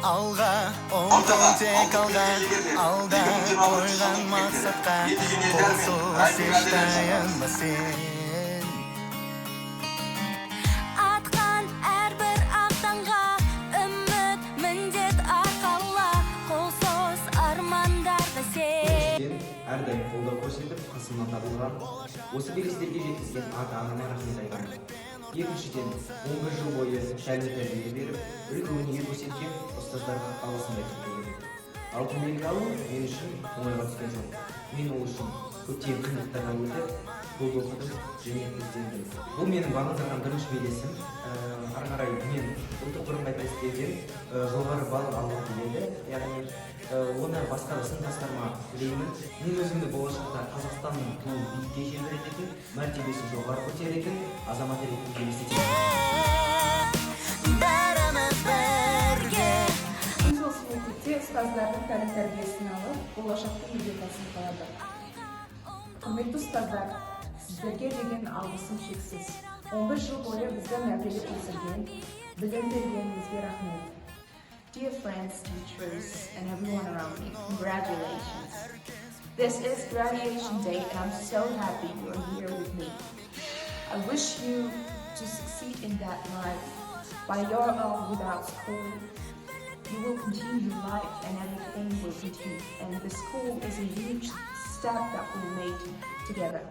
Алға, ұмтыл тек алға, алда қойған мақсатқа, қолсыз еш таянба сен. Атқан әрбір ақтанға, үміт, міндет арқала, қолсыз армандарды сен. Әрдайым қолдау көрсетіп, қасымнан табылған, осы белестерге жеткізген ата-анама рахмет айтамын. Екіншіден, 11 жыл бойы шәлі тәрбие беріп, үлгі-өнеге көрсеткен ұстаздарға алғысымды айтып келемін. Алтын белгі алу мен үшін оңайға түскен жоқ. Мен ол үшін көптеген қиындықтардан өтіп, көп оқыдым және іздендім. Бұл менің бағындырған бірінші белесім. Ары қарай мен ұлттық бірыңғай тестілеуден жоғары балл алғым келеді. Яғни оны басқа сыныптастарыма тілеймін. Мен өзімді болашақта Қазақстанның туын биікке желбірететін, мәртебесін жоғары көтеретін азамат ретінде елестетемін. Бәріміз бірге. Біз осы мектепте ұстаздардың тәлім тәрбиесін алып, болашақтың іргетасын қаладық. Құрметті ұстаздар, сіздерге деген алғысым шексіз. 11 жыл бойы бізді мәпелеп өсірген, білім бергеніңізге рахмет. Dear friends, teachers, and everyone around me, congratulations. This is graduation day and I'm so happy you are here with me. I wish you to succeed in that life. By your own without school, you will continue your life and everything will continue. And the school is a huge step that we made together.